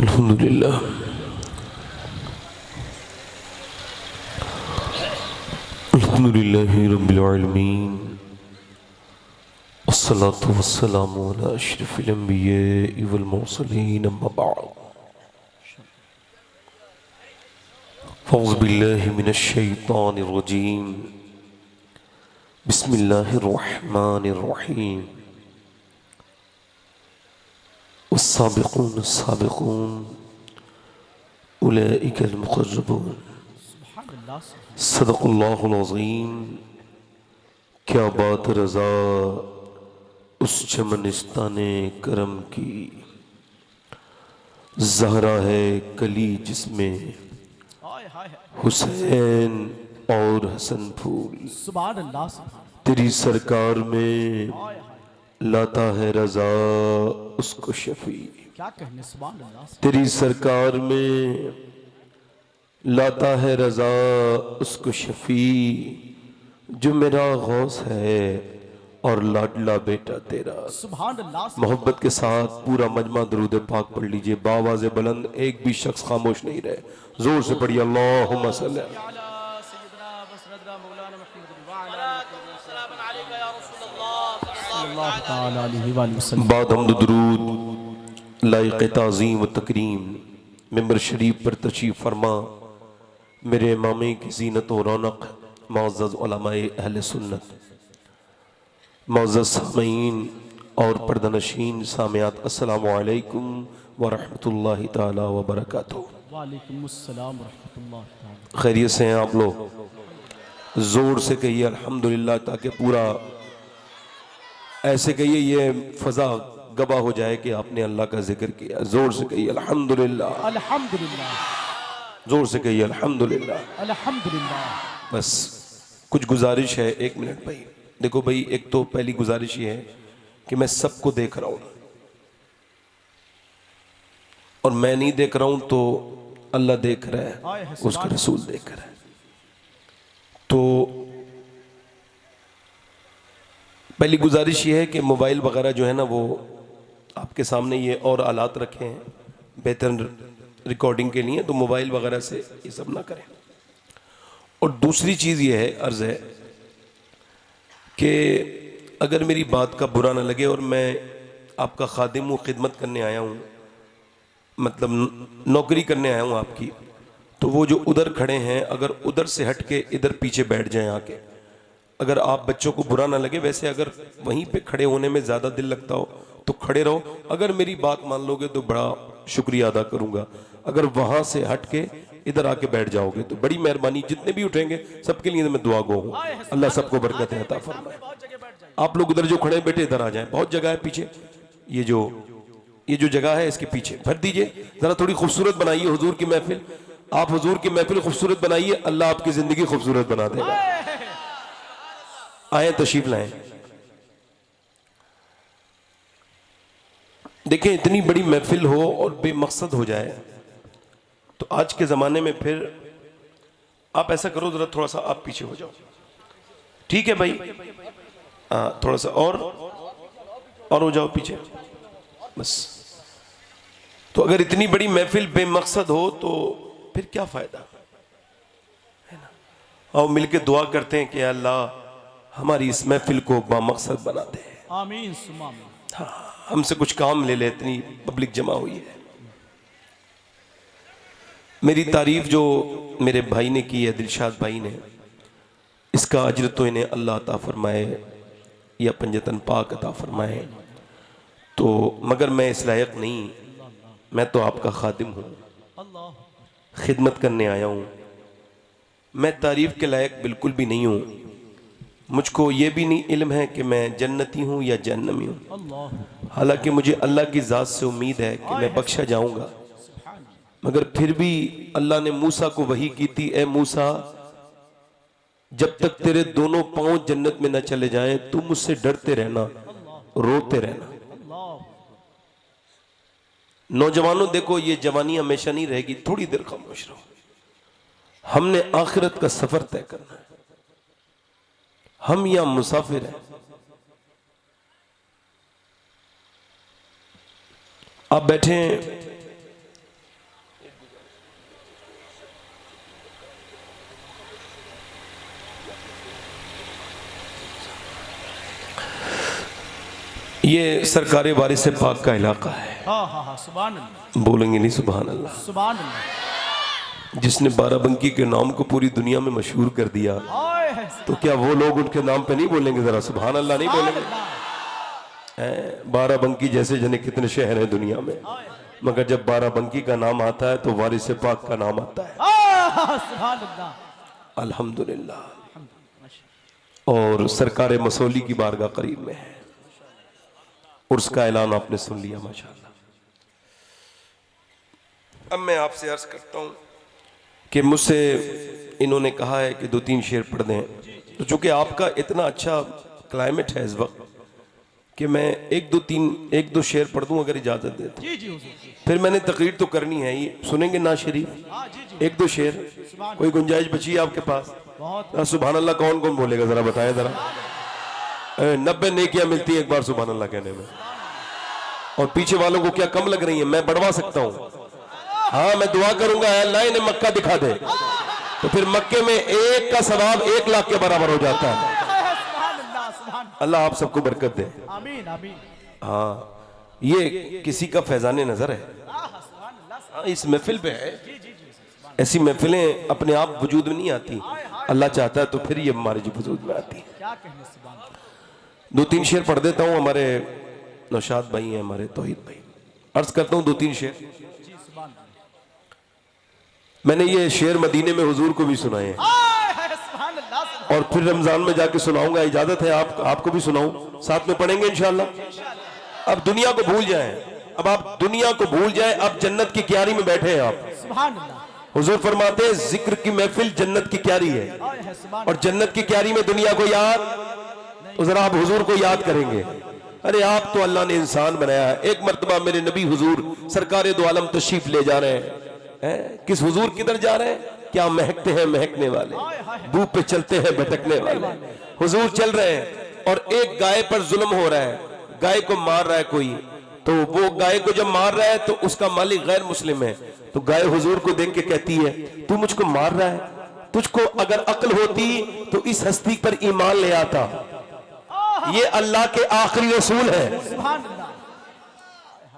अल्हम्दुलिल्लाह अल्हम्दुलिल्लाहि रब्बिल आलमीन अस्सलातु वस्सलामु अला अशरफिल अंबिया'i वल मुरसलीन अम्मा बअद अऊज़ु बिल्लाहि मिनश शैतानिर रजीम बिस्मिल्लाहिर रहमानिर रहीम वस्साबिक़ून अस्साबिक़ून उलाइकल मुक़र्रबून सदक़ल्लाहुल अज़ीम। क्या बात रज़ा उस चमनिस्ताने करम की, ज़हरा है कली जिसमें हुसैन और हसन फूल। तेरी सरकार में लाता है रज़ा उसको शफ़ी। क्या कहने सुभान अल्लाह। तेरी सरकार में लाता है रज़ा उसको शफ़ी, जो मेरा गौस है और लाडला बेटा तेरा। सुभान अल्लाह। मोहब्बत के साथ पूरा मजमा दरूद पाक पढ़ लीजिए बावाज़े बुलंद, एक भी शख्स खामोश नहीं रहे। जोर से पढ़िए अल्लाहुम्मा सल्ली बाद हम्द दुरूद लाइक़ ताज़ीम व तकरीम मिंबर शरीफ पर तशरीफ़ फरमा मेरे इमामे की ज़ीनत व रौनक मुअज़्ज़ज़ उलमाए अहले सुन्नत, मुअज़्ज़ज़ सामीईन और पर्दानशीन सामियात, अस्सलामु अलैकुम व रहमतुल्लाहि ताला व बरकातुहू। वालेकुम अस्सलाम व रहमतुल्लाह ताला। खैरियत से हैं आप लोग? ज़ोर से कहिए अल्हम्दुलिल्लाह, ताकि पूरा ऐसे कहिए ये फ़ज़ा गवाह हो जाए कि आपने अल्लाह का जिक्र किया। ज़ोर से कहिए अल्हम्दुलिल्लाह, अल्हम्दुलिल्लाह ज़ोर से कहिए अल्हम्दुलिल्लाह। अल्हम्दुलिल्लाह। बस कुछ गुजारिश है, एक मिनट भाई। देखो भाई, एक तो पहली गुजारिश ये है कि मैं सबको देख रहा हूं और मैं नहीं देख रहा हूं तो अल्लाह देख रहा है, उसका रसूल देख रहा है। तो पहली गुजारिश ये है कि मोबाइल वगैरह जो है ना, वो आपके सामने ये और आलात रखे हैं बेहतर रिकॉर्डिंग के लिए, तो मोबाइल वगैरह से ये सब ना करें। और दूसरी चीज़ ये है, अर्ज़ है कि अगर मेरी बात का बुरा ना लगे और मैं आपका खादिम हूँ, खिदमत करने आया हूँ, मतलब नौकरी करने आया हूँ आपकी, तो वो जो उधर खड़े हैं अगर उधर से हट के इधर पीछे बैठ जाएं आके, अगर आप बच्चों को बुरा ना लगे, वैसे अगर वहीं पे खड़े होने में ज़्यादा दिल लगता हो तो खड़े रहो। अगर मेरी बात मान लोगे तो बड़ा शुक्रिया अदा करूँगा। अगर वहाँ से हट के इधर आके बैठ जाओगे तो बड़ी मेहरबानी। जितने भी उठेंगे सबके लिए मैं दुआ गो हूँ, अल्लाह सबको बरकत अता फरमाए। आप लोग उधर जो खड़े बैठे इधर आ जाएं, बहुत जगह है पीछे। ये जो जगह है इसके पीछे भर दीजिए, ज़रा थोड़ी खूबसूरत बनाइए हुजूर की महफिल। आप हुजूर की महफिल खूबसूरत बनाइए, अल्लाह आपकी ज़िंदगी खूबसूरत बना देगा। आए तशरीफ लाएं। देखें, इतनी बड़ी महफिल हो और बेमकसद हो जाए तो आज के ज़माने में फिर आप ऐसा करो, ज़रा थोड़ा सा आप पीछे हो जाओ, ठीक है भाई? थोड़ा सा और हो जाओ पीछे, बस। तो अगर इतनी बड़ी महफिल बेमकसद हो तो फिर क्या फ़ायदा है ना? और मिलके दुआ करते हैं कि अल्लाह हमारी इस महफिल को बामकसद बना दे। आमीन सुम्मा आमीन। हाँ, हमसे कुछ काम ले ले, इतनी पब्लिक जमा हुई है। मेरी तारीफ जो मेरे भाई ने की है, दिलशाद भाई ने, इसका अजर तो इन्हें अल्लाह अता फरमाए या पंजतन पाक अता फरमाए। तो मगर मैं इस लायक नहीं, मैं तो आपका खादिम हूँ, खिदमत करने आया हूँ। मैं तारीफ के लायक बिल्कुल भी नहीं हूँ। मुझको ये भी नहीं इल्म है कि मैं जन्नती हूँ या जहन्नमी हूँ। हालांकि मुझे अल्लाह की ज़ात से उम्मीद है कि मैं बख्शा जाऊँगा, मगर फिर भी अल्लाह ने मूसा को वही की थी, ए मूसा, जब तक तेरे दोनों पांव जन्नत में न चले जाएं तुम मुझसे डरते रहना, रोते रहना। नौजवानों देखो, ये जवानी हमेशा नहीं रहेगी, थोड़ी देर खामोश रहो। हमने आखिरत का सफर तय करना है। हम यहां मुसाफिर हैं। आप बैठे हैं, ये सरकार वारिस पाक का इलाका है। हाँ हाँ हाँ, सुभान अल्लाह, बोलेंगे नहीं सुभान अल्लाह। सुभान अल्लाह। जिसने बाराबंकी के नाम को पूरी दुनिया में मशहूर कर दिया, आए है, तो क्या वो लोग उनके नाम पे नहीं बोलेंगे? जरा सुभान अल्लाह नहीं सुभान बोलेंगे? अल्लाह। बाराबंकी जैसे जने कितने शहर हैं दुनिया में, मगर जब बाराबंकी का नाम आता है तो वारिस पाक का नाम आता है। सुभान अल्लाह। अल्हम्दुलिल्लाह। और सरकार मसौली की बारगाह करीब में है, उर्स का ऐलान आपने सुन लिया माशाअल्लाह। अब मैं आपसे अर्ज करता हूँ कि मुझसे इन्होंने कहा है कि 2-3 शेर पढ़ दें, तो चूंकि आपका इतना अच्छा क्लाइमेट है इस वक्त कि मैं 1-2 शेर पढ़ दूं अगर इजाजत दे तो। जी जी हुजूर जी। फिर मैंने तकरीर तो करनी है, ये सुनेंगे ना शरीफ? हाँ जी जी। 1-2 शेर, कोई गुंजाइश बची है आपके पास? बहुत। सुभान अल्लाह कौन कौन बोलेगा जरा बताएं जरा। 90 नेकियां मिलती है एक बार सुभान अल्लाह कहने में। और पीछे वालों को क्या कम लग रही है? मैं बढ़वा सकता हूँ। हाँ मैं दुआ करूंगा अल्लाह इन्हें मक्का दिखा दे, तो फिर मक्के में एक का सवाब 1 लाख के बराबर हो जाता है। सुभान अल्लाह, सुभान। अल्लाह आप सबको बरकत दे। आमीन आमीन। हाँ ये किसी का फैजाने नजर है। हाँ, इस महफिल पे है। ऐसी महफिलें अपने आप वजूद में नहीं आती, अल्लाह चाहता है तो फिर ये हमारे जो वजूद में आती है। क्या कहने, सुभान। 2-3 शेर पढ़ देता हूँ। हमारे नौशाद भाई हैं, हमारे तौहीद भाई, अर्ज करता हूँ 2-3 शेर। जी सुभान। मैंने ये शेर मदीने में हुजूर को भी सुनाए हैं सुभान अल्लाह, सुभान। और फिर रमजान में जाके सुनाऊंगा। इजाजत है आपको भी सुनाऊं? साथ में पढ़ेंगे इंशाल्लाह। अब दुनिया को भूल जाएं, अब आप दुनिया को भूल जाएं, अब जन्नत की क्यारी में बैठे हैं आप। सुभान अल्लाह। हुजूर फरमाते हैं जिक्र की महफिल जन्नत की क्यारी है, आए है, सुभान। और जन्नत की क्यारी में दुनिया को याद, तो जरा आप हुजूर को याद करेंगे। अरे आप तो अल्लाह ने इंसान बनाया है। एक मर्तबा मेरे नबी हुजूर सरकार दो आलम तशरीफ ले जा रहे हैं। किस हुजूर किधर जा रहे हैं? क्या महकते हैं महकने वाले, धूप पे चलते हैं भटकने वाले। हुजूर चल रहे हैं और एक गाय पर जुल्म हो रहा है, गाय को मार रहा है कोई, तो वो गाय को जब मार रहा है तो उसका मालिक गैर मुस्लिम है, तो गाय हुजूर को देख के कहती है तू मुझको मार रहा है, तुझको अगर अक्ल होती तो इस हस्ती पर ईमान ले आता, ये अल्लाह के आखिरी रसूल है। सुभान अल्लाह।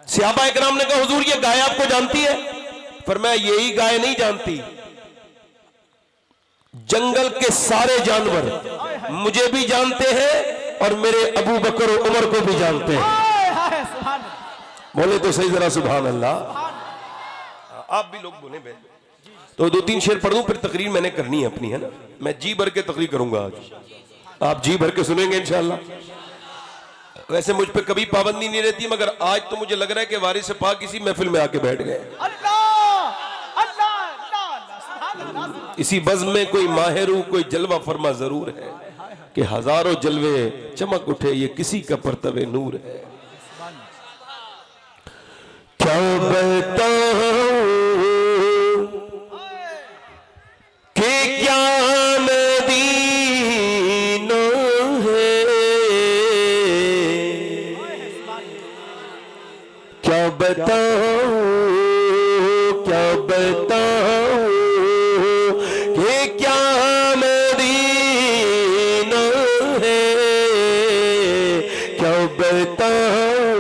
सहाबा इकराम ने कहा हुजूर ये गाय आपको जानती है? फरमाया यही गाय नहीं जानती, जंगल के सारे जानवर मुझे भी जानते हैं और मेरे अबू बकर और उमर को भी जानते हैं। बोले तो सही जरा सुभान अल्लाह। आप भी लोग बोले बे। तो 2-3 शेर पढ़ दूं फिर तकरीर मैंने करनी है अपनी, है ना। मैं जी भर के तकरीर करूंगा आज, आप जी भर के सुनेंगे इंशाअल्लाह। वैसे मुझ पे कभी पाबंदी नहीं रहती, मगर आज तो मुझे लग रहा है कि वारिस पाक इसी महफिल में आके बैठ गए। इसी बज़्म में कोई माहिरू कोई जलवा फरमा जरूर है कि हजारों जलवे चमक उठे, ये किसी का परतवे नूर है। क्या बताऊं कि क्या मदीना है, क्या बताऊं क्या बताऊं कि क्या मदीना है, क्या बताऊं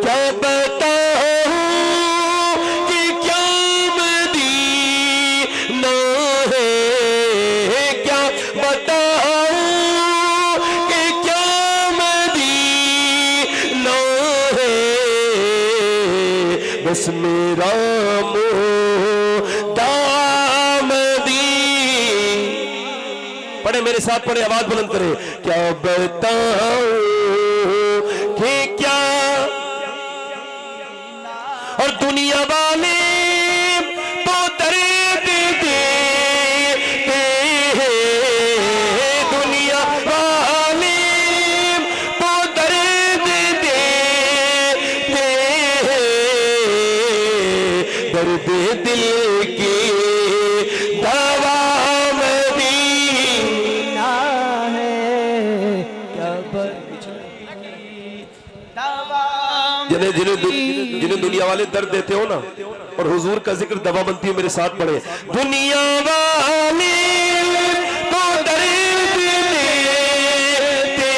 क्या बताऊं कि क्या मदीना है, क्या बताऊं कि क्या मदीना है, बस मेरा पढ़े मेरे साथ पढ़े, आवाज बुलंद करे। क्या बताऊं कि क्या, और दुनिया वाले तो दर्द देते हैं, दुनिया वाले तो दर्द देते हैं, दर्द दिल की दवा जिन्हें दुनिया वाले दर्द देते हो ना, और हुजूर का जिक्र दवा बनती है। मेरे साथ पढ़े। दुनिया वाले तो दर्द देते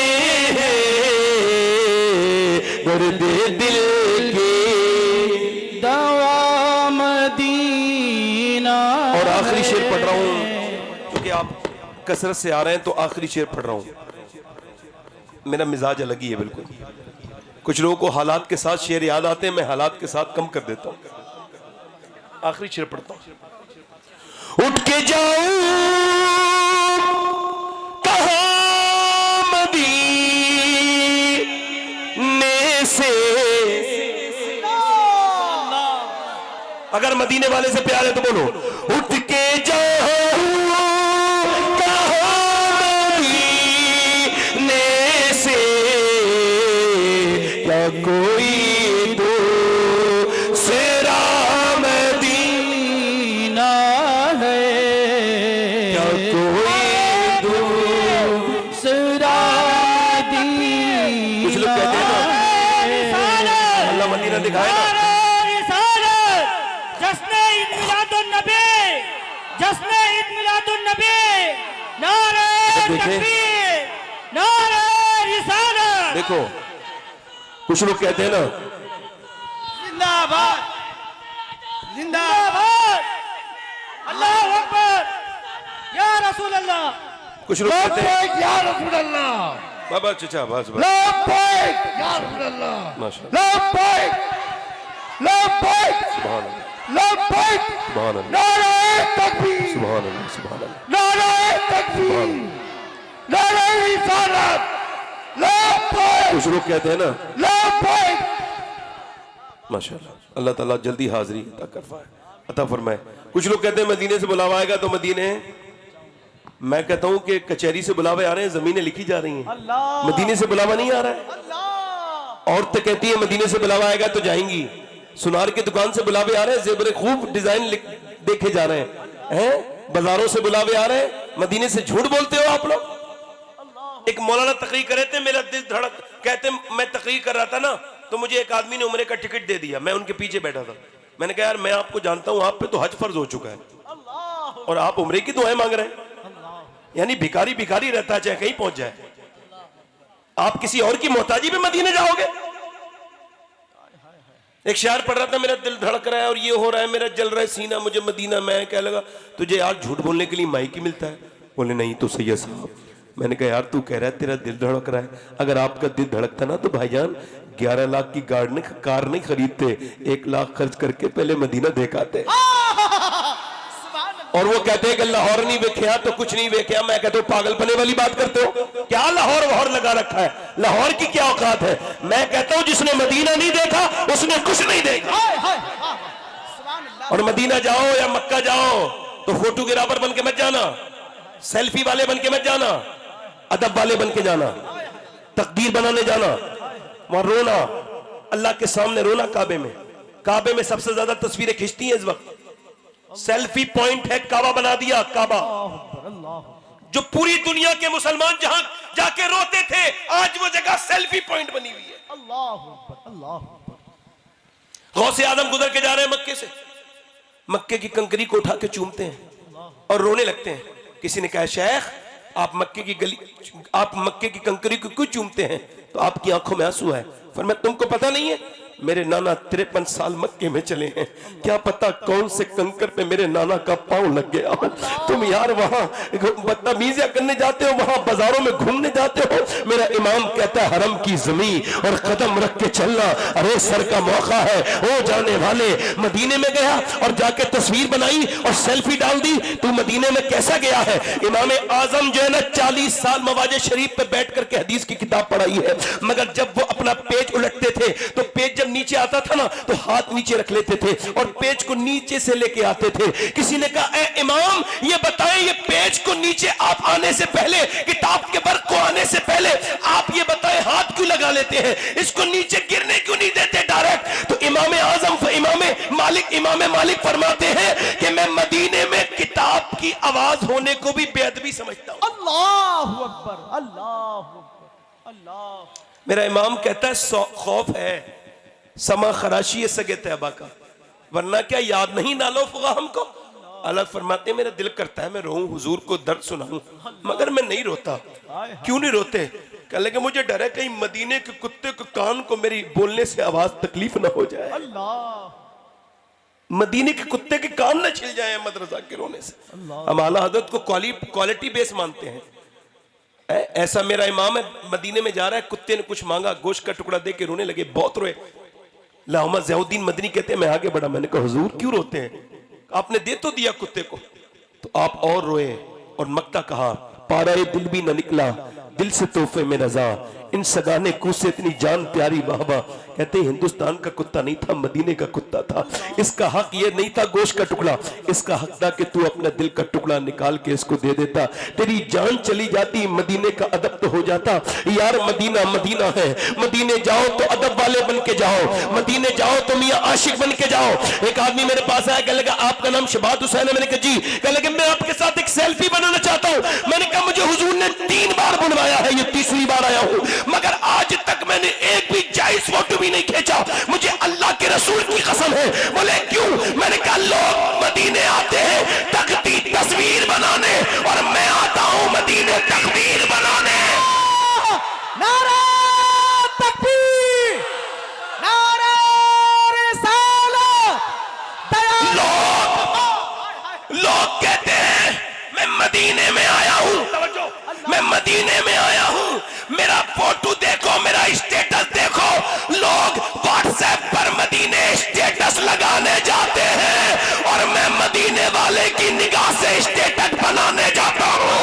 हैं, दर्द दिल की दवा मदीना। और आखिरी शेर पढ़ रहा हूं क्योंकि आप कसरत से आ रहे हैं, तो आखिरी शेर पढ़ रहा हूं। मेरा मिजाज अलग ही है बिल्कुल। कुछ लोगों को हालात के साथ शेर याद आते हैं, मैं हालात के साथ कम कर देता हूं। आखिरी शेर पढ़ता हूं। उठ के जाऊं कहां मदीने से, अगर मदीने वाले से प्यार है तो बोलो, उठ के जाऊं कहां मदीने से, क्या कोई दूसरा मदीना है, क्या कोई दूसरा कुछ लोग कहते हैं ना अल्लाह मदीना दिखाए ना। जश्न ईद मिलादुन्नबी, जश्न ईद मिलादुन्नबी, नारे तकबीर, नारे रिसालत। देखो कुछ लोग कहते हैं ना जिंदाबाद, जिंदाबाद, अल्लाहू अकबर, या रसूल अल्लाह। कुछ लोग कहते हैं या रसूल अल्लाह, बाबा चचा बस बस लब्बैक या रसूल अल्लाह, माशाअल्लाह लब्बैक लब्बैक सुभान अल्लाह लब्बैक, सुभान अल्लाह नारे तकबीर, सुभान अल्लाह सुभान अल्लाह। नारे तकबीर, नारे रिसालत, लब्बैक कुछ लोग कहते हैं ना लब्बैक। माशाअल्लाह अल्लाह ताला जल्दी हाजिरी अता फरमाए। कुछ लोग कहते हैं मदीने से बुलावा आएगा तो मदीने, मैं कहता हूं कि कचहरी से बुलावे आ रहे हैं, जमीनें लिखी जा रही हैं, अल्लाह मदीने से बुलावा नहीं आ रहा है। अल्लाह, औरतें कहती है मदीने से बुलावा आएगा तो जाएंगी, सुनार की दुकान से बुलावे आ रहे हैं, जेबरे खूब डिजाइन देखे जा रहे हैं, बाजारों से बुलावे आ रहे हैं, मदीने से झूठ बोलते हो आप लोग। एक मौलाना तकरीर कर रहे थे, मेरा दिल धड़क, कहते मैं तकरीर कर रहा था ना तो मुझे एक आदमी ने उम्रे का टिकट दे दिया, मैं उनके पीछे बैठा था। मैंने कहा यार मैं आपको जानता हूं, आप पे तो हज फर्ज हो चुका है और आप उम्रे की दुआएं मांग रहे हैं। यानी भिखारी भिखारी रहता है चाहे कहीं पहुंच जाए, आप किसी और की मोहताजी पे मदीने जाओगे। एक शायर पढ़ रहा था, मेरा दिल धड़क रहा है और ये हो रहा है, मेरा जल रहा है सीना, मुझे मदीना। मैं क्या लगा तुझे यार झूठ बोलने के लिए माइक ही मिलता है। बोले नहीं तो सैयद साहब। मैंने कहा यार तू कह रहा है तेरा दिल धड़क रहा है, अगर आपका दिल धड़कता ना तो भाईजान 11 लाख की कार नहीं खरीदते, 1 लाख खर्च करके पहले मदीना देखाते। और वो कहते हैं कि लाहौर नहीं वेख्या तो कुछ नहीं वेख्या। मैं कहता हूं पागलपने वाली बात करते हो क्या? लाहौर वहौर लगा रखा है, लाहौर की क्या औकात है? मैं कहता हूं जिसने मदीना नहीं देखा उसने कुछ नहीं देखा। और मदीना जाओ या मक्का जाओ तो फोटोग्राफर बन के मत जाना, सेल्फी वाले बन के मत जाना, अदब वाले बन के जाना, तकदीर बनाने जाना, वहां रोना, अल्लाह के सामने रोना। काबे में सबसे ज्यादा तस्वीरें खींचती हैं इस वक्त, सेल्फी पॉइंट है, काबा बना दिया। काबा जो पूरी दुनिया के मुसलमान जहां जाके रोते थे, आज वो जगह सेल्फी पॉइंट बनी हुई है। गौसे आदम गुजर के जा रहे हैं मक्के से, मक्के की कंकरी को उठा के चूमते हैं और रोने लगते हैं। किसी ने कहा शेख आप मक्के की कंकरी को क्यों चूमते हैं? तो आपकी आंखों में आंसू है। फिर मैं तुमको पता नहीं है मेरे नाना 53 साल मक्के में चले हैं, क्या पता कौन से कंकर पे मेरे नाना का पांव लग गया हो। तुम यार वहां बदतमीजियां करने जाते हो, वहां बाजारों में घूमने जाते हो। मेरा इमाम कहता है हरम की जमीन और कदम रख के चलना, अरे सर का मौका है। ओ जाने वाले, मदीने में गया और जाके तस्वीर बनाई और सेल्फी डाल दी, तू मदीने में कैसा गया है? इमाम आजम जो है ना 40 साल मवाजे शरीफ पे बैठ करके हदीस की किताब पढ़ाई है, मगर जब वो अपना पेज उलटते थे तो पेज जब नीचे आता था ना तो हाथ नीचे रख लेते थे और पेज को नीचे से लेके आते थे। किसी ने कहा ए इमाम ये बताएं, ये पेज को नीचे आप आने से पहले, किताब के वर्क को आने से पहले आप ये बताएं हाथ क्यों लगा लेते हैं, इसको नीचे गिरने क्यों नहीं देते डायरेक्ट? तो इमाम आजम इमाम मालिक फरमाते हैं कि मैं मदीने में किताब की आवाज होने को भी बेअदबी समझता हूं। अल्लाहु अकबर, अल्लाहु अकबर, अल्लाह। मेरा इमाम कहता है खौफ है समा खराशी है सगे तैयबा का, वरना क्या याद नहीं नालो फुगा हमको। अल्लाह फरमाते हैं मेरा दिल करता है मैं रोऊं, हुजूर को दर्द सुनाऊं, मगर मैं नहीं रोता। क्यों नहीं रोते? कहने लगे मुझे डर है कहीं मदीने के कुत्ते के कान को मेरी बोलने से आवाज तकलीफ ना हो जाए, अल्लाह मदीने के कुत्ते के कान ना छिल जाए अहमद रजा के रोने से। हम आला हजरत को क्वालिटी बेस मानते हैं। ऐसा मेरा इमाम है, मदीने में जा रहा है, कुत्ते ने कुछ मांगा, गोश्त का टुकड़ा दे के रोने लगे, बहुत रोए। लामा ज़ियाउद्दीन मदनी कहते हैं मैं आगे बढ़ा, मैंने कहा हुजूर क्यों रोते हैं, आपने दे तो दिया कुत्ते को। तो आप और रोए और मक्ता कहा, पाराए दिल भी न निकला दिल से तोहफे में रजा, इन सगाने कूद से इतनी जान प्यारी वाहवा। कहते हैं हिंदुस्तान का कुत्ता नहीं था, मदीने का कुत्ता था। इसका हक ये नहीं था गोश्त का टुकड़ा, इसका हक था कि तू अपना दिल का टुकड़ा निकाल के इसको दे देता। तेरी जान चली जाती, मदीने का अदब तो हो जाता। यार मदीना मदीना है, मदीने जाओ तो अदब वाले बन के जाओ, मदीने जाओ तो मियां आशिक बन के जाओ। एक आदमी मेरे पास आया, कहने लगा आपका नाम शबात हुसैन है। मैंने कहा जी। कहने लगे मैं आपके साथ एक सेल्फी बनाना चाहता हूं। मैंने कहा मुझे हुजूर ने 3 बार बुलवाया है, ये तीसरी बार आया हूं, मगर आज तक मैंने एक भी जायज फोटो भी नहीं खींचा। मुझे अल्लाह के रसूल की कसम है। बोले क्यों? मैंने कहा लोग मदीने आते हैं तख्ती तस्वीर बनाने और मैं आता हूं मदीने तकबीर बनाने। नारा तकबीर, नारा रिसालत, लोग कहते हैं मैं मदीने में आया हूं, मैं मदीने में आया हूं, मेरा फोटो देखो, मेरा स्टेटस देखो। लोग व्हाट्सएप पर मदीने स्टेटस लगाने जाते हैं और मैं मदीने वाले की निगाह से स्टेटस बनाने जाता हूं।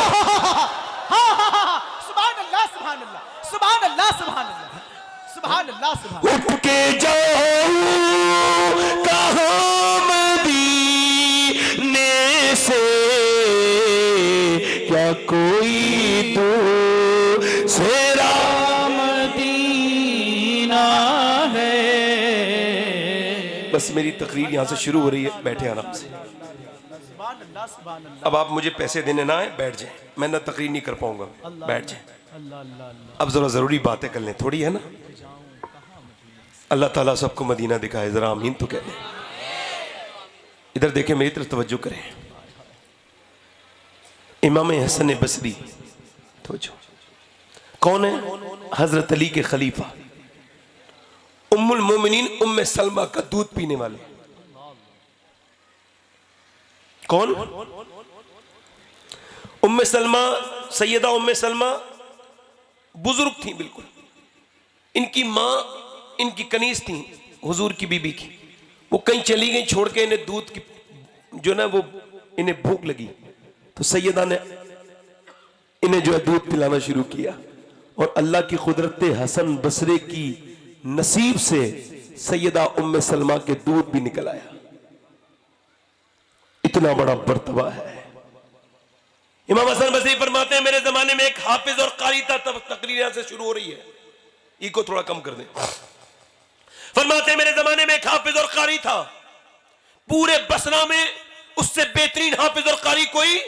सुभान अल्लाह, सुभान अल्लाह, सुभान अल्लाह, सुभान अल्लाह, सुभान अल्लाह, सुभान। उठ के जाओ कहाँ मदीने से, क्या कोई दूसरा मदीना है। बस मेरी तकरीर यहाँ से शुरू हो रही है, बैठे आराम से। सुभान अल्लाह, सुभान अल्लाह, अब आप मुझे पैसे देने ना आए, बैठ जाए, मैं ना तकरीर नहीं कर पाऊंगा, बैठ जाए। अल्लाह अल्लाह अल्लाह। अब जरा जरूरी बातें कर लें, थोड़ी है ना। अल्लाह ताला सबको मदीना दिखाए, जरा आमीन तो कह दें। इधर देखें, मेरी तरफ तवज्जो करें। इमाम हसन बसरी तो जो कौन है? हजरत अली के खलीफा, उम्मुल मोमिनीन उम्मे सलमा का दूध पीने वाले। कौन? उम्मे सलमा, सैयदा उम्मे सलमा बुजुर्ग थी बिल्कुल। इनकी माँ इनकी कनीज थी, हुजूर की बीबी की। वो कहीं चली गई छोड़ के इन्हें दूध की जो ना, वो इन्हें भूख लगी तो सैयदा ने इन्हें जो है दूध पिलाना शुरू किया। और अल्लाह की कुदरत हसन बसरे की नसीब से सैयदा उम्मे सलमा के दूध भी निकल आया। इतना बड़ा मर्तबा है। इमाम हसन बसरी फरमाते हैं मेरे जमाने में एक हाफिज और कारी था। तब तकरीर यहां से शुरू हो रही है, इको थोड़ा कम कर दें। फरमाते हैं मेरे जमाने में एक हाफिज और कारी था, पूरे बसरा में उससे बेहतरीन हाफिज और कारी कोई।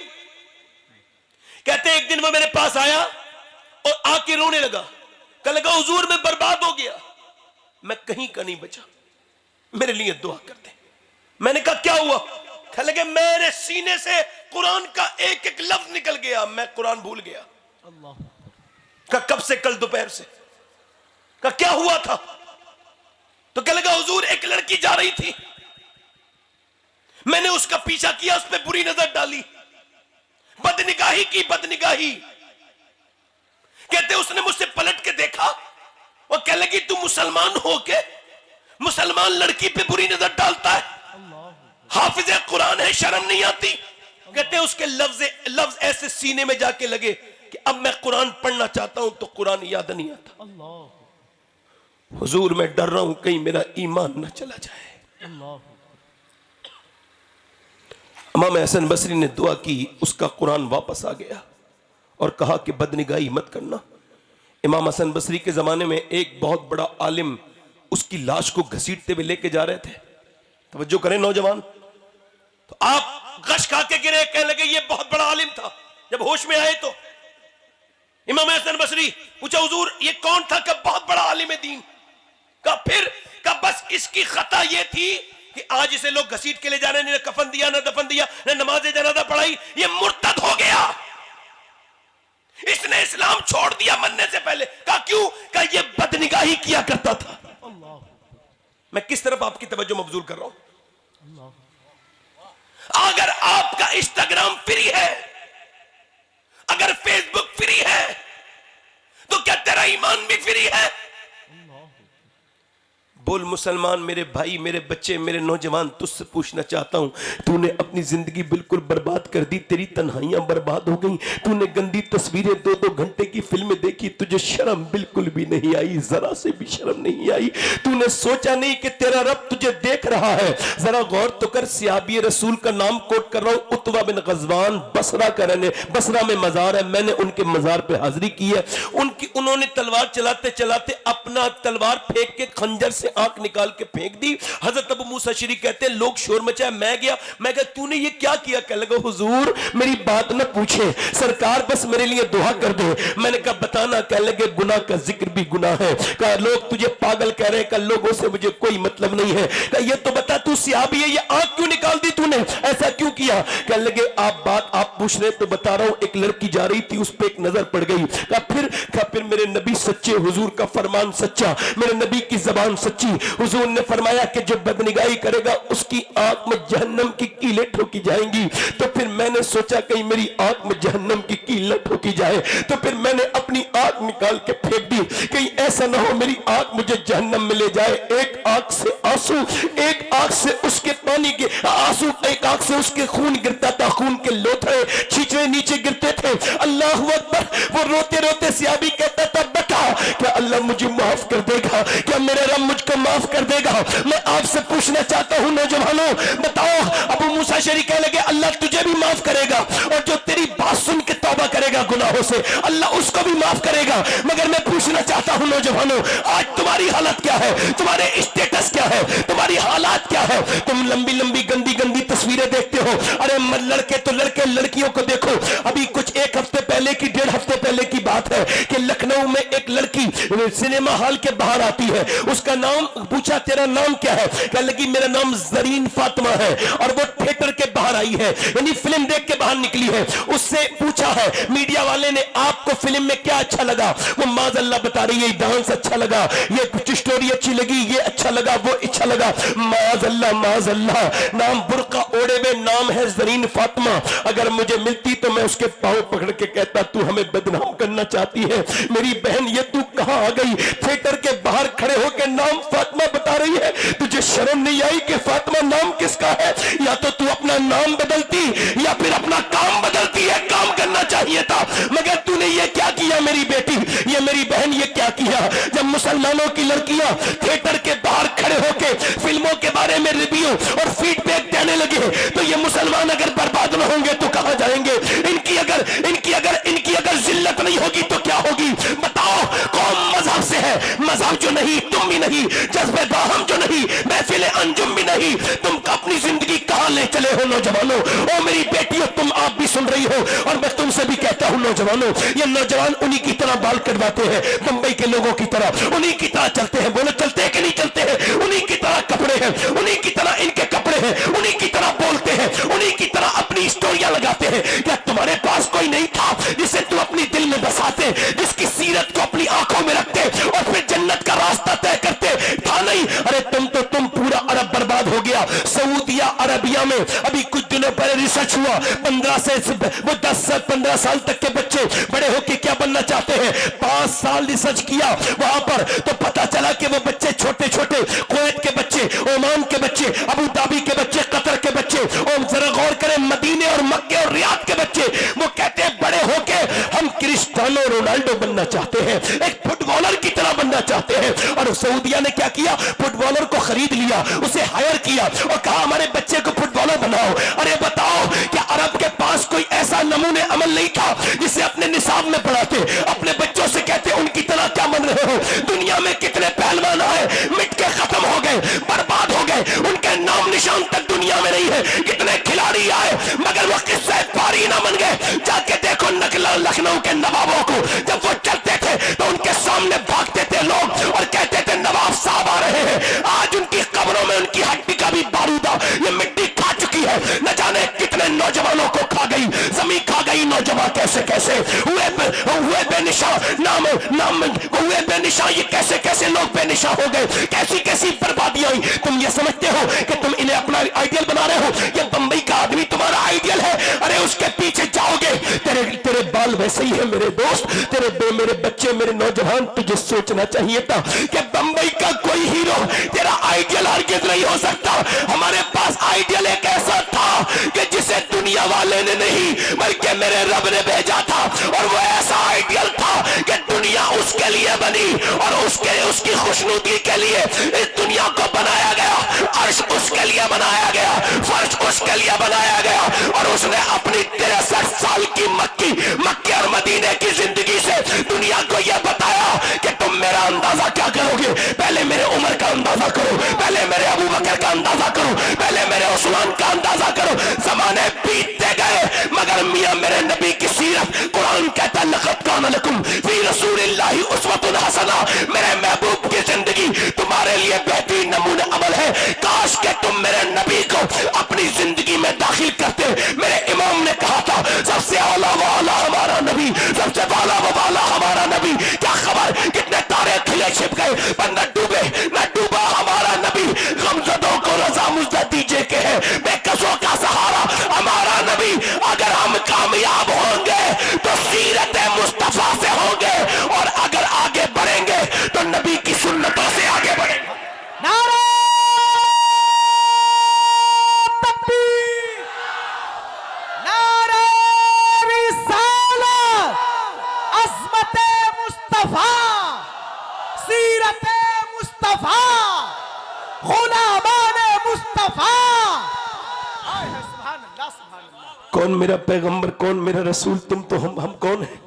कहते हैं एक दिन वो मेरे पास आया और आके रोने लगा, कहने लगा हुजूर मैं बर्बाद हो गया, मैं कहीं का नहीं बचा, मेरे लिए दुआ कर दे। मैंने कहा क्या हुआ? कहने लगे मेरे सीने से कुरान का एक एक लफ्ज निकल गया, मैं कुरान भूल गया। कहा कब से? कल दोपहर से। कहा क्या हुआ था? तो कहने लगा हुजूर एक लड़की जा रही थी, मैंने उसका पीछा किया, उस पर बुरी नजर डाली, बदनिगाही की, बदनिगाही। कहते उसने मुझसे पलट के देखा और कहने लगी तू मुसलमान हो के मुसलमान लड़की पे बुरी नजर डालता है, हाफिज कुरान है, शर्म नहीं आती? कहते उसके लफ्ज ऐसे सीने में जाके लगे कि अब मैं कुरान पढ़ना चाहता हूं तो कुरान याद नहीं आता। हुजूर मैं डर रहा हूं कहीं मेरा ईमान ना चला जाए। इमाम हसन बसरी ने दुआ की, उसका कुरान वापस आ गया और कहा कि बदनिगाही मत करना। इमाम हसन बसरी के जमाने में एक बहुत बड़ा आलिम उसकी लाश को घसीटते हुए लेके जा रहे थे। तवज्जो करें नौजवान, तो आप गश खा के गिरे, कहने लगे ये बहुत बड़ा आलिम था। जब होश में आए तो इमाम हसन बसरी पूछा हुजूर ये कौन था? कब बहुत बड़ा आलिम दीन। का फिर का बस इसकी खता ये थी कि आज इसे लोग घसीट के ले जा रहे हैं, न कफन दिया, न दफन दिया, न नमाज जनाजा पढ़ाई, ये मुर्तद हो गया। इसने इस्लाम छोड़ दिया मरने से पहले। कहा क्यों? कहा ये बदनिगाही किया करता था। मैं किस तरफ आपकी तवज्जो मबजूल कर रहा हूं? अगर आपका इंस्टाग्राम फ्री है, अगर फेसबुक फ्री है, तो क्या तेरा ईमान भी फ्री है? बोल मुसलमान मेरे भाई, मेरे बच्चे, मेरे नौजवान, तुझसे पूछना चाहता हूं, तूने अपनी जिंदगी बिल्कुल बर्बाद कर दी, तेरी तन्हाइयां बर्बाद हो गई, तूने गंदी तस्वीरें 2-2 घंटे की फिल्में देखी, तुझे शर्म बिल्कुल भी नहीं आई, जरा से भी शर्म नहीं आई। तूने सोचा नहीं कि तेरा रब तुझे देख रहा है। जरा गौर तो कर, सहाबी रसूल का नाम कोट कर रहा हूं, उतवा बिन गजवान, बसरा का रहने, बसरा में मजार है, मैंने उनके मजार पे हाजिरी की है। उन्होंने तलवार चलाते चलाते अपना तलवार फेंक के खंजर से आंख निकाल के फेंक दी। हजरत अबू मूसा शरीफ कहते हैं लोग शोर मचाया, मैं गया, मैं कहा तूने ये क्या किया? कह लगा हुजूर मेरी बात न पूछे, सरकार बस मेरे लिए दुआ कर दे। मैंने कहा बताना? कह लगे गुनाह का जिक्र भी गुनाह है। कहा लोग तुझे पागल कह रहे हैं, कहा लोगों से मुझे कोई मतलब नहीं है। कहा ये तो बता तू सहाबी है, ये आंख क्यों निकाल दी तूने, ऐसा क्यों किया? कह लगे आप पूछ रहे तो बता रहा हूं, एक लड़की जा रही थी, उस पर एक नजर पड़ गई। कहा फिर मेरे नबी सच्चे, हुजूर का फरमान सच्चा, मेरे नबी की जबान सच्ची। हुजूर ने फरमाया कि जो बदनिगाही करेगा उसकी आंख में जहन्नम की कीलें ठोकी जाएंगी। तो फिर मैंने सोचा कहीं मेरी आंख में जहन्नम की कीलें ठोकी जाए, तो फिर मैंने अपनी आंख निकाल के फेंक दी, कहीं ऐसा ना हो मेरी आंख मुझे जहन्नम में ले जाए। एक आंख से आंसू, एक आंख से उसके पानी के आंसू, एक आंख से उसके खून गिरता था, खून के लोथड़े छींचड़े नीचे गिरते थे। अल्लाह अकबर। वो रोते रोते सहाबी कहता था बता क्या अल्लाह मुझे माफ कर देगा, क्या मेरे रब मुझको माफ कर देगा? मैं आपसे पूछना चाहता हूं नौजवानों, बताओ। अबू मूसा शरीफ कह लगे अल्लाह तुझे भी माफ करेगा, और जो तेरी बात सुन के तौबा करेगा गुनाहों से अल्लाह उसको भी माफ करेगा। मगर मैं पूछना चाहता हूं नौजवानों, आज तुम्हारी हालत क्या है, तुम्हारे स्टेटस क्या है, तुम्हारी हालात क्या है? तुम लंबी लंबी गंदी गंदी तस्वीरें देखते हो। अरे लड़के तो लड़के, लड़कियों को देखो। अभी कुछ 1 हफ्ते पहले की, 1.5 हफ्ते पहले की बात है कि लखनऊ में एक लड़की सिनेमा हॉल के बाहर आती है, उसका नाम पूछा तेरा नाम क्या है? कह लगी मेरा नाम जरीन फातिमा है, और वो थिएटर के बाहर आई है, यानी फिल्म देख के बाहर निकली है। उससे पूछा है मीडिया वाले ने आपको फिल्म में क्या अच्छा लगा? वो माज़अल्लाह बता रही है डांस अच्छा लगा, ये कुछ स्टोरी अच्छी लगी, ये अच्छा लगा, वो अच्छा लगा। माज़अल्लाह माज़अल्लाह, नाम बुर्का ओढ़े हुए नाम है जरीन फातिमा। अगर मुझे मिलती तो मैं उसके पांव पकड़ के कहता तू हमें बदनाम करना चाहती है मेरी बहन, ये तू कहां आ गई? थिएटर के बाहर खड़े होकर नाम फातिमा बता रही है, तुझे शर्म नहीं आई कि फातिमा नाम किसका है? या तो तू अपना नाम बदलती या फिर अपना काम बदलती है, काम करना चाहिए था। मगर तूने ये क्या किया मेरी बेटी, ये मेरी बहन, ये क्या किया? जब मुसलमानों की लड़कियां थिएटर के बाहर खड़े होकर फिल्मों के बारे में रिव्यू और फीडबैक देने लगे, तो ये मुसलमान अगर बर्बाद न होंगे तो कहां जाएंगे? इनकी अगर जिल्लत नहीं होगी तो क्या होगी? बताओ। कौम मजहब से है, मजहब जो नहीं तुम भी नहीं, जज्बे बाहम जो नहीं, महफिल अंजुम भी नहीं, तुम अपनी जिंदगी कहां ले चले हो नौजवानों? ओ मेरी बेटियों, तुम आप भी सुन रही हो, और मैं तुमसे भी कहता हूं नौजवानों, ये नौजवान उन्हीं की तरह बाल कटवाते हैं, मुंबई के लोगों की तरह, उन्हीं की तरह चलते हैं। बोलो चलते हैं कि नहीं चलते हैं? उन्हीं की तरह कपड़े हैं, उन्हीं की तरह इनके कपड़े हैं, उन्हीं की तरह बोलते हैं, उन्हीं की तरह अपनी स्टोरियां लगाते हैं। क्या तुम्हारे पास कोई नहीं था जिसे तुम अपनी दिल में बसाते, जिसकी सीरत को अपनी आंखों में रखते और फिर जन्नत का रास्ता तय करते? था नहीं। अरे तुम पूरा अरब बर्बाद हो गया। सऊदिया अरबिया में अभी कुछ दिनों पहले रिसर्च हुआ, 10-15 साल तक के बच्चे बड़े होके क्या बनना चाहते हैं? 5 साल रिसर्च किया वहां पर, तो पता चला कि वो बच्चे छोटे छोटे, कुवैत के बच्चे, ओमान के बच्चे, अबू धाबी के बच्चे, कतर के बच्चे, और जरा गौर करें मदीने और मक्के और रियाद के बच्चे, वो कहते हैं बड़े होके हम क्रिस्टियानो रोनाल्डो बनना चाहते हैं, एक फुटबॉलर की तरह बनना चाहते हैं। और सऊदिया ने क्या किया? फुटबॉलर को खरीद लिया, उसे हायर किया और कहा हमारे बच्चे को फुटबॉलर बनाओ। अरे बताओ, क्या अरब के पास कोई ऐसा नमूने अमल नहीं था जिसे अपने निसाब में पढ़ाते, अपने बच्चों से कहते उनकी तरह क्या बन रहे हो? दुनिया में कितने पहलवान आए, मिट के खत्म हो गए, बर्बाद हो गए, उनके नाम निशान तक दुनिया में नहीं है। कितने खिलाड़ी आए मगर वो किससे पारी ना बन गए। जाके देखो लखनऊ के नवाबों को, जब वो चलते थे तो उनके सामने भागते थे लोग और कहते थे नवाब साहब आ रहे हैं। आज उनकी कब्रों में उनकी हड्डी का भी बारूदा ये मिट्टी खा चुकी है। न जाने कितने नौजवानों को खा गई, जमीन खा गई नौजवान कैसे कैसे हुए। बेनिशा, नाम नाम हुए बेनिशा। ये कैसे कैसे लोग बेनिशा हो गए, कैसी कैसी बर्बादियां हुई। तुम ये समझते हो कि तुम इन्हें अपना आइडियल बना रहे हो। ये बंबई का आदमी तुम्हारा आइडियल है। अरे उसके पीछे जाओगे, तेरे तेरे बाल वैसे ही है मेरे दोस्त, मेरे बच्चे, मेरे नौजवान। तुझे सोचना चाहिए था कि बंबई का कोई हीरो तेरा आइडियल हरगिज़ नहीं हो सकता। हमारे पास आइडियल एक ऐसा था कि जिसे दुनिया वाले ने नहीं बल्कि मेरे रब ने भेजा था, और वो ऐसा आइडियल था कि दुनिया उसके लिए बनी और उसकी खुशनुदी के लिए इस दुनिया को बनाया गया। अर्श उसके लिए बनाया गया, फर्श उसके लिए बनाया गया, और उसने अपनी 63 साल की मक्की और मदीने की जिंदगी से दुनिया को यह बताया कि तुम मेरा अंदाजा क्या करोगे। पहले मेरे उमर का अंदाजा करो, पहले मेरे अबू बकर का अंदाजा करो, पहले मेरे उस्मान का अंदाजा करो। जमाने बीतते गए मगर मियां मेरे नबी की सीरत, कुरान कहता है लक़द कान लकुम फी रसूलिल्लाहि उस्वतुन हसना। मेरे महबूब की जिंदगी तुम्हारे लिए बेहतरीन नमूना अमल है। काश के तुम मेरे नबी को अपनी जिंदगी में दाखिल करते। मेरे इमाम ने कहा था सबसे आला वाला हमारा नबी, सबसे वाला वाला हमारा नबी। क्या खबर कितने तारे खिले छिप गए पर न डूबा हमारा नबी। गमज़दों को रज़ा मुझे दीजिए के है बेकसों का सहारा हमारा नबी। अगर हम कामयाब होंगे तो सीरत मुस्तफा से होंगे, और अगर आगे बढ़ेंगे तो नबी की सुन्नतों से आगे बढ़ेंगे। नारे तकबीर, नारे रिसालत, अज़मत मुस्तफा, सीरत मुस्तफा, गुलामान मुस्तफा। सुभान अल्लाह, सुभान अल्लाह। कौन मेरा पैगंबर, कौन मेरा रसूल, तुम तो हम कौन है।